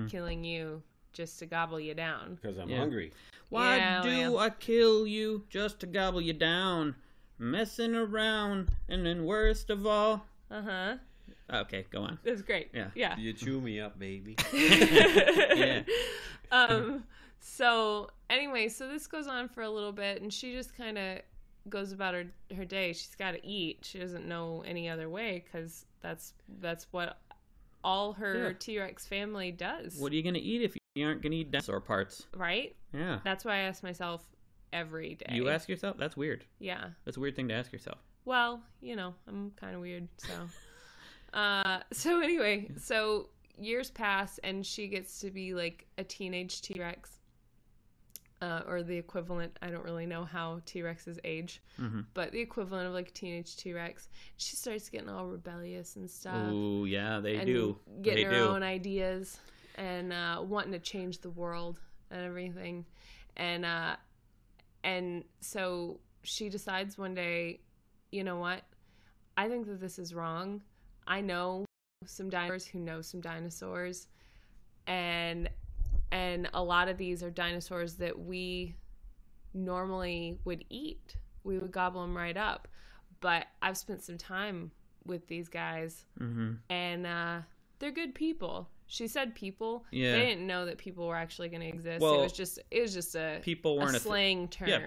killing you just to gobble you down? Because I'm hungry. Why Yeah, do well. I kill you just to gobble you down? Messing around, and then worst of all... Uh-huh. Okay, go on. That's great. Yeah. You chew me up, baby. Yeah. So anyway, so this goes on for a little bit, and she just kind of goes about her day. She's got to eat. She doesn't know any other way, because that's what all her T-Rex family does. What are you going to eat if you aren't going to eat dinosaur parts? Right? Yeah. That's why I ask myself every day. You ask yourself? That's weird. Yeah. That's a weird thing to ask yourself. Well, I'm kind of weird, so. So anyway, so years pass, and she gets to be like a teenage T-Rex, or the equivalent. I don't really know how T-Rexes age, but the equivalent of like a teenage T-Rex. She starts getting all rebellious and stuff. Ooh, yeah, they and do. Getting They her do. own ideas, and wanting to change the world and everything. And so she decides one day, you know what? I think that this is wrong. I know some dinosaurs who know some dinosaurs, and a lot of these are dinosaurs that we normally would eat. We would gobble them right up. But I've spent some time with these guys, and they're good people. She said people. Yeah. They didn't know that people were actually going to exist. Well, it was just a people weren't a slang term. Yeah,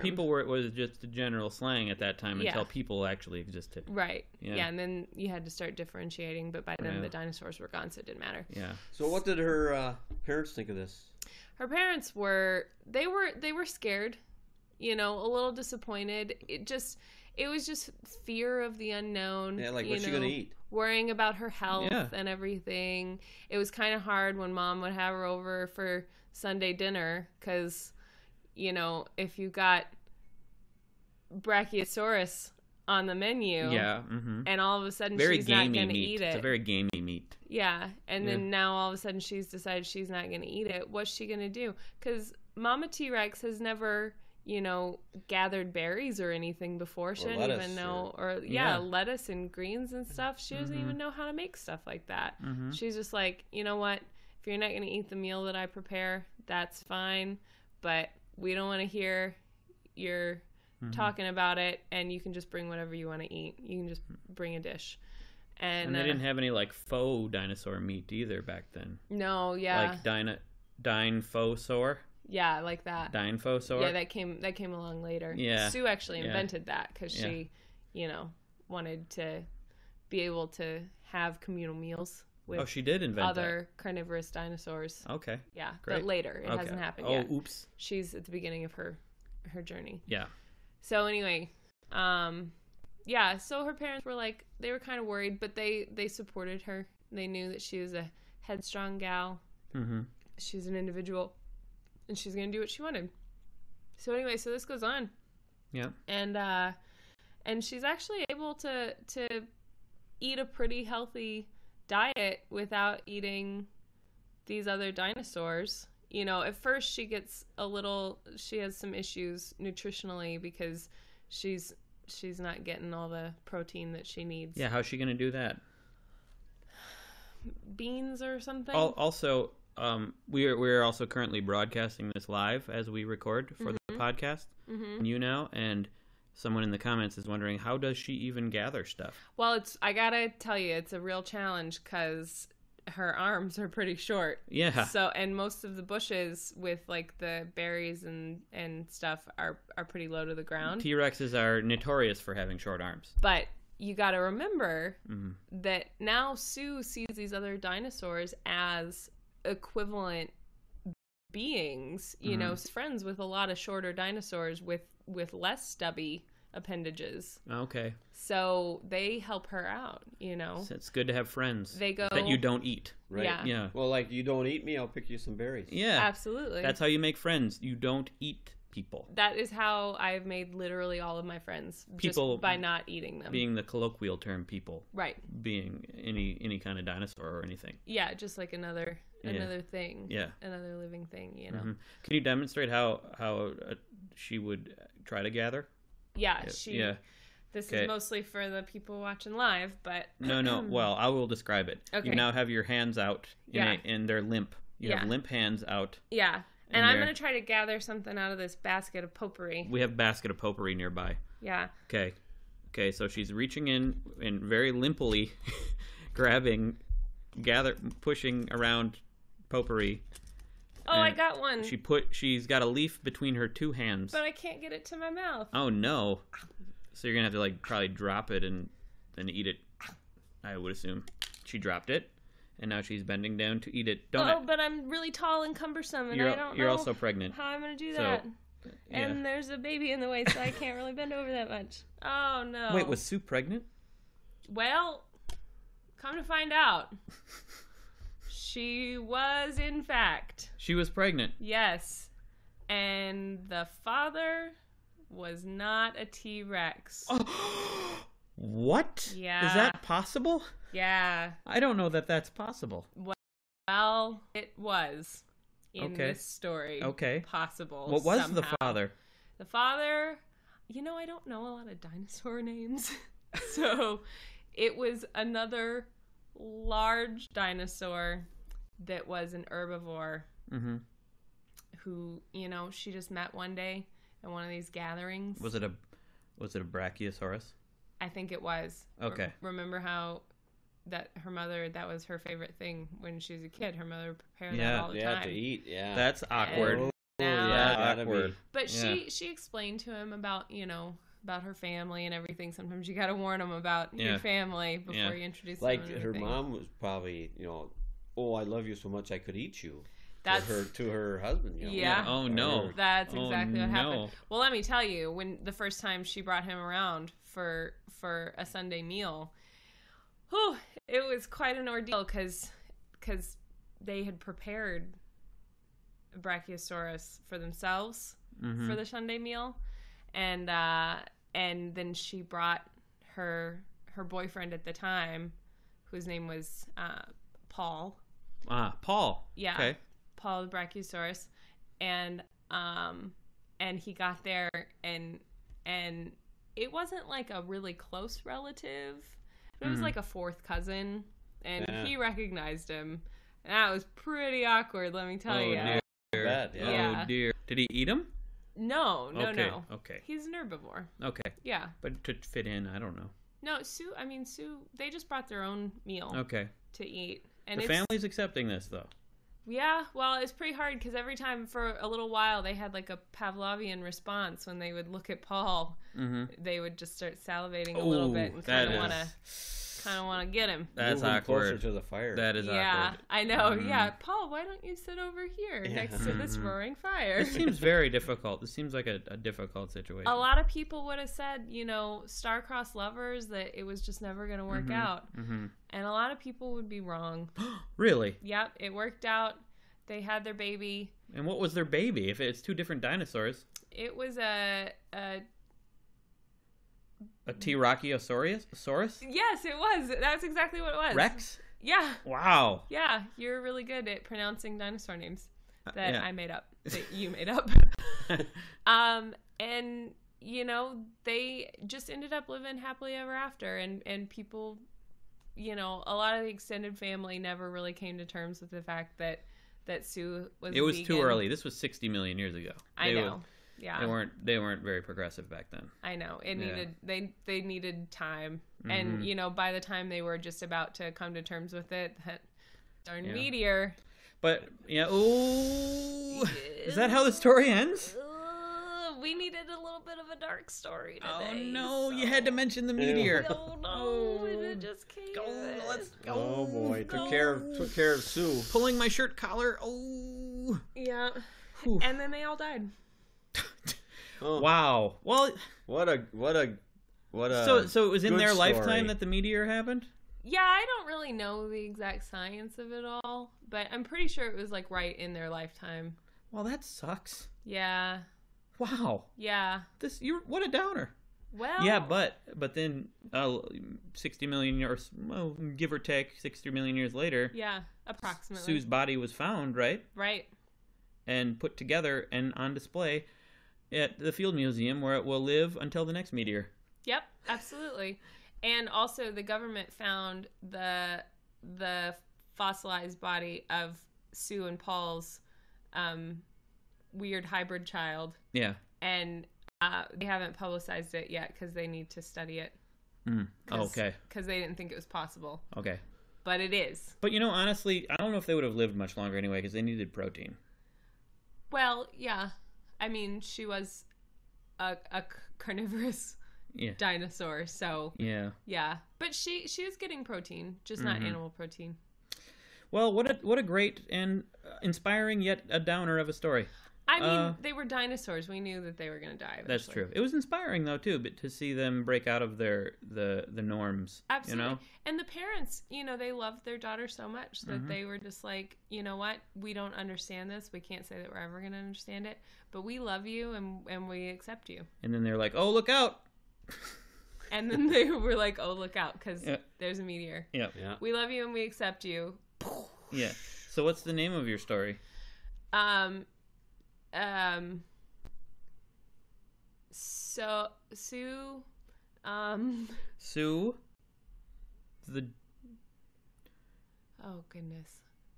was just a general slang at that time until people actually existed. Right. Yeah. Yeah, and then you had to start differentiating, but by then the dinosaurs were gone, so it didn't matter. Yeah. So what did her parents think of this? Her parents were scared, a little disappointed. It was just fear of the unknown. Yeah, like what's she gonna eat? Worrying about her health and everything. It was kind of hard when Mom would have her over for Sunday dinner, because, if you got Brachiosaurus on the menu, and all of a sudden she's not going to eat it. It's a very gamey meat. Yeah, and then now all of a sudden she's decided she's not going to eat it. What's she going to do? Because Mama T-Rex has never, gathered berries or anything before. She didn't even know, lettuce and greens and stuff. She doesn't even know how to make stuff like that. She's just like, you know what? If you're not going to eat the meal that I prepare, that's fine. But we don't want to hear your talking about it, and you can just bring whatever you want to eat. You can just bring a dish. And they didn't have any like faux dinosaur meat either back then. No, yeah. Like dinosaur. Yeah, like that. Dinosaur. Yeah, that came along laiter. Yeah. Sue actually invented that because she, wanted to be able to have communal meals with she did invent other carnivorous dinosaurs. Okay. Yeah, Great. but later. It hasn't happened yet. Oh, oops. She's at the beginning of her journey. Yeah. So anyway, so her parents were like, they were kind of worried, but they supported her. They knew that she was a headstrong gal. She's an individual, and she's going to do what she wanted. So anyway, so this goes on. Yeah. And she's actually able to eat a pretty healthy diet without eating these other dinosaurs. At first she has some issues nutritionally because she's not getting all the protein that she needs. Yeah, how's she going to do that? Beans or something? Also, we're also currently broadcasting this live as we record for the podcast on YouNow, and someone in the comments is wondering, how does she even gather stuff? Well, I gotta tell you, it's a real challenge because her arms are pretty short. Yeah. So, and most of the bushes with like the berries and stuff are pretty low to the ground. T-Rexes are notorious for having short arms. But you got to remember that now Sue sees these other dinosaurs as equivalent beings, friends with a lot of shorter dinosaurs with less stubby appendages. Okay. So they help her out, you know. So it's good to have friends They go that you don't eat. Right. Yeah. Yeah. Well, like, you don't eat me, I'll pick you some berries. Yeah. Absolutely. That's how you make friends. You don't eat people. That is how I've made literally all of my friends. People just by not eating them. Being the colloquial term, people. Right. Being any kind of dinosaur or anything. Yeah, just like another thing. Yeah. Another living thing, you know. Mhm. Can you demonstrate how she would try to gather? Yeah, Yeah. This Okay. is mostly for the people watching live, but No. Well, I will describe it. Okay. You now have your hands out, and they're limp. You have Yeah. limp hands out. yeah. And And I'm they're- going to try to gather something out of this basket of potpourri. We have basket of potpourri nearby. Yeah. Okay. So she's reaching in and very limply grabbing, pushing around potpourri. Oh, I And got one. She's got a leaf between her two hands. But I can't get it to my mouth. Oh no! So you're gonna have to like probably drop it and then eat it. I would assume she dropped it, and now she's bending down to eat it. But I'm really tall and cumbersome, and I don't know You're also pregnant. how I'm going to do So, that. Yeah. And there's a baby in the way, so I can't really bend over that much. Oh, no. Wait, was Sue pregnant? Well, come to find out, she was, in fact. She was pregnant. Yes. And the father was not a T-Rex. What? Yeah. Is that possible? Yeah. I don't know that that's possible. Well, it was in Okay. this story. Okay. Possible. What was somehow. the father? The father, I don't know a lot of dinosaur names. So it was another large dinosaur that was an herbivore Mm-hmm. who, she just met one day at one of these gatherings. Was it a Brachiosaurus? I think it was. Okay. Remember how that her mother, that was her favorite thing when she was a kid. Her mother prepared Yeah. that all the time. To eat, yeah. That's awkward. And yeah, now- gotta awkward. be. But Yeah. she explained to him about, about her family and everything. Sometimes you got to warn them about Yeah. your family before Yeah. you introduce Like, them. and her everything. mom was probably, oh, I love you so much I could eat you. That's To her husband. Yeah. Oh, no. That's Oh, exactly what happened. no. Well, let me tell you, when the first time she brought him around for a Sunday meal, whew, it was quite an ordeal because they had prepared a Brachiosaurus for themselves Mm-hmm. for the Sunday meal, and then she brought her boyfriend at the time, whose name was Paul. Paul. Yeah. Okay. Paul the Brachiosaurus, and he got there, and it wasn't like a really close relative. It was Mhm. like a fourth cousin, and Yeah. he recognized him, and that was pretty awkward. Let me tell Oh, you. dear. Bad, yeah. Yeah. Oh dear. Did he eat him? No. Okay. He's an herbivore. Okay. Yeah. But to fit in, I don't know. No, Sue. They just brought their own meal Okay. to eat, and The family's accepting this though. Yeah, well, it's pretty hard because every time for a little while they had like a Pavlovian response when they would look at Paul. Mm-hmm. They would just start salivating a little bit and kind of want to get him. That's Move him closer awkward. to the fire. That is Yeah, awkward. I know. Mhm. Yeah, Paul, why don't you sit over here next to this Mhm. roaring fire? This seems very difficult. This seems like a difficult situation. A lot of people would have said, star-crossed lovers, that it was just never going to work out. Mm-hmm. And a lot of people would be wrong. Really? Yep, it worked out. They had their baby. And what was their baby? If it's two different dinosaurs, It was a a T-Rachiosaurus? Yes, it was. That's exactly what it was. Rex? Yeah. Wow. Yeah, you're really good at pronouncing dinosaur names that yeah. I made up, that you made up. And they just ended up living happily ever after, and people, a lot of the extended family never really came to terms with the fact that Sue was It was vegan. too early. This was 60 million years ago. I know. Yeah. They weren't very progressive back then. I know. It Yeah. needed they needed time. Mhm. And by the time they were just about to come to terms with it, that darn Yeah. meteor. But yeah, ooh. Is that how the story ends? We needed a little bit of a dark story Oh today. no, you had to mention the meteor. No, it just came. Let's go. Oh boy, Go. took care of Sue. Pulling my shirt collar. Oh. Yeah. Whew. And then they all died. Oh, Wow. Well, what a so it was in good their story. lifetime that the meteor happened? Yeah, I don't really know the exact science of it all, but I'm pretty sure it was like right in their lifetime. Well, that sucks. Yeah. Wow. Yeah. What a downer. Well. Yeah, but then 60 million years, well, give or take 60 million years later, Yeah, approximately. Sue's body was found, right? Right. And put together and on display at the Field Museum, where it will live until the next meteor. Yep, absolutely. And also the government found the fossilized body of Sue and Paul's weird hybrid child. Yeah. And they haven't publicized it yet because they need to study it. Oh, okay. Because they didn't think it was possible. Okay. But it is. But, honestly, I don't know if they would have lived much longer anyway, because they needed protein. Well, yeah. I mean, she was a carnivorous dinosaur, so Yeah. yeah. But she was getting protein, just not animal protein. Well, what a great and inspiring yet a downer of a story. I mean, they were dinosaurs. We knew that they were going to die eventually. That's true. It was inspiring though too, but to see them break out of the norms. Absolutely. And the parents, they loved their daughter so much that they were just like, you know what? We don't understand this. We can't say that we're ever going to understand it, but we love you and we accept you. And then they're like, "Oh, look out!" And then they were like, "Oh, look out, because there's a meteor." Yeah. We love you and we accept you. Yeah. So what's the name of your story? So Sue, Sue. The. Oh goodness,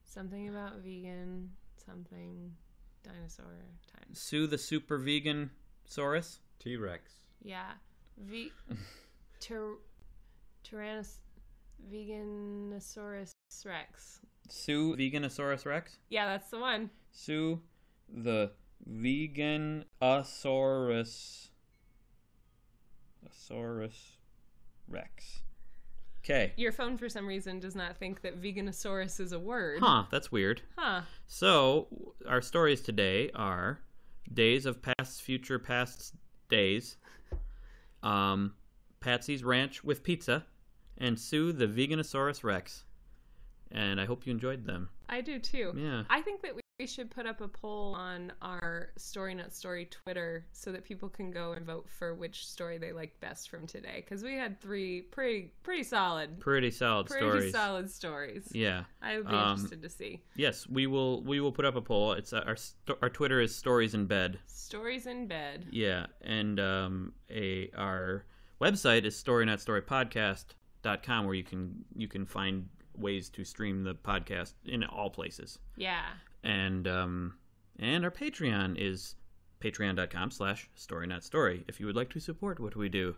something about vegan, something dinosaur time. Sue the super vegan saurus. T-Rex. Yeah, Tyrannosaurus Veganosaurus Rex. Sue Veganosaurus Rex. Yeah, that's the one. Sue the Veganosaurus Rex. Okay. Your phone, for some reason, does not think that Veganosaurus is a word. Huh, that's weird. Huh. So, our stories today are Days of Past, Future Past Days, Patsy's Ranch with Pizza, and Sue the Veganosaurus Rex. And I hope you enjoyed them. I do too. Yeah. I think that we should put up a poll on our Story Not Story Twitter so that people can go and vote for which story they like best from today. Because we had three pretty solid. Pretty solid stories. Pretty solid stories. Yeah. I would be interested to see. Yes, we will put up a poll. It's our Twitter is Stories in Bed. Stories in Bed. Yeah, and our website is storynotstorypodcast.com, where you can find ways to stream the podcast in all places. Yeah. And our Patreon is patreon.com/storynotstory if you would like to support what we do.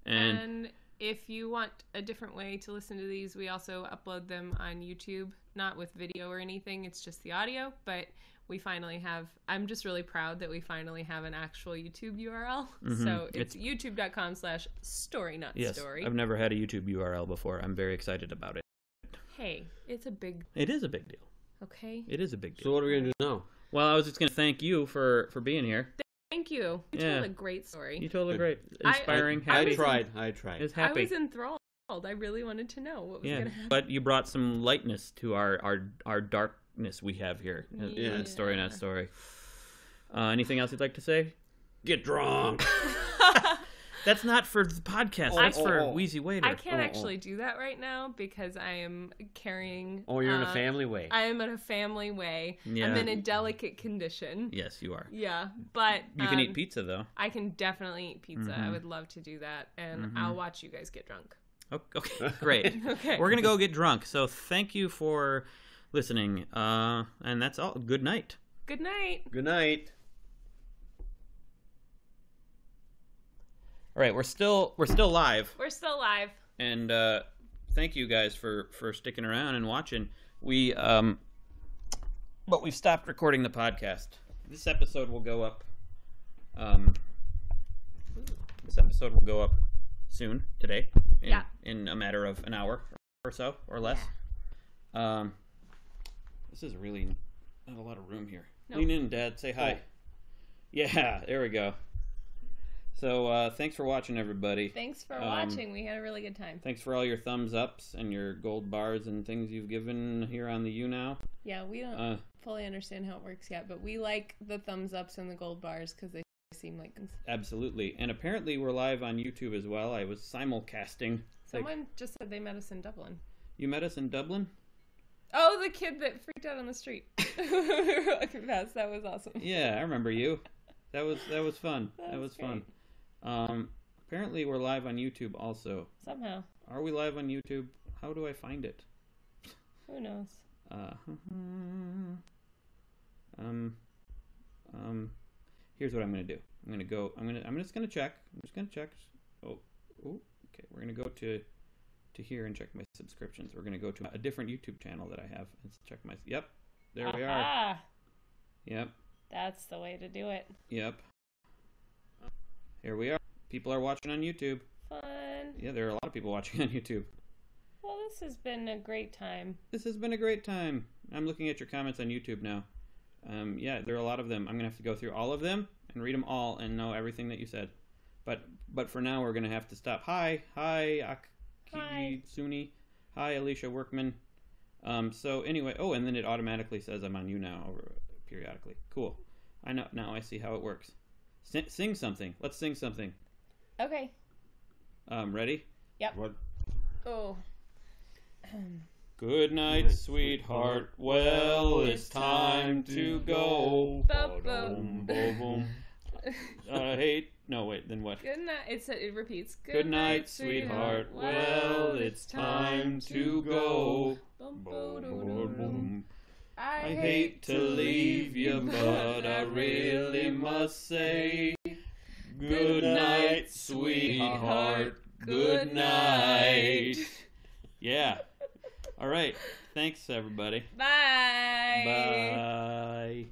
And if you want a different way to listen to these, we also upload them on YouTube, not with video or anything. It's just the audio, but we finally have, I'm just really proud that we finally have an actual YouTube URL. So it's youtube.com/storynotstory. Yes, I've never had a YouTube URL before. I'm very excited about it. Hey, it is a big deal. Okay. It is a big deal. So what are we going to do now? Well, I was just going to thank you for being here. Thank you. You told a great story. You told a great, inspiring, happy. I tried. It was happy. I was enthralled. I really wanted to know what was going to happen. But you brought some lightness to our darkness we have here at Story Not Story. Anything else you'd like to say? Get drunk. That's not for the podcast. That's for Wheezy Waiter. I can't actually do that right now because I am carrying... Oh, you're in a family way. I am in a family way. Yeah. I'm in a delicate condition. Yes, you are. Yeah, but... You can eat pizza, though. I can definitely eat pizza. I would love to do that, and I'll watch you guys get drunk. Okay, great. Okay. We're going to go get drunk, so thank you for listening. And that's all. Good night. Good night. Good night. All right, we're still live. We're still live. And thank you guys for sticking around and watching. But we've stopped recording the podcast. This episode will go up. Soon today. In a matter of an hour or so or less. Yeah. This is really not a lot of room here. Nope. Lean in, Dad. Say hi. Oh. Yeah, there we go. So thanks for watching, everybody. Thanks for watching. We had a really good time. Thanks for all your thumbs ups and your gold bars and things you've given here on the YouNow. Yeah, we don't fully understand how it works yet, but we like the thumbs ups and the gold bars because they seem like... Absolutely. And apparently we're live on YouTube as well. I was simulcasting. Someone just said they met us in Dublin. You met us in Dublin? Oh, the kid that freaked out on the street. We were walking past. That was awesome. Yeah, I remember you. That was fun. That was great. fun. Apparently we're live on YouTube also. Somehow. Are we live on YouTube? How do I find it? Who knows? Here's what I'm gonna do. I'm just gonna check. Oh, okay. We're gonna go to here and check my subscriptions. We're gonna go to a different YouTube channel that I have. Let's check my. Yep, there we are. Yep. That's the way to do it. Yep. Here we are. People are watching on YouTube. Fun. Yeah, there are a lot of people watching on YouTube. Well, this has been a great time. This has been a great time. I'm looking at your comments on YouTube now. Yeah, there are a lot of them. I'm gonna have to go through all of them and read them all and know everything that you said. But for now, we're gonna have to stop. Hi, Aki Suni. Hi, Alicia Workman. So anyway, and then it automatically says I'm on YouNow periodically. Cool. I know now. I see how it works. Sing something. Let's sing something. Okay. Ready? Yep. What? Oh. Good night, sweetheart. Well, it's time to go. Boom. Boom. No, wait. Then what? Good night. It repeats. Good night, sweetheart. Well, it's time to go. Boom. I hate to leave you, but I really must say, good night, sweetheart. Good night. Yeah. All right. Thanks, everybody. Bye. Bye.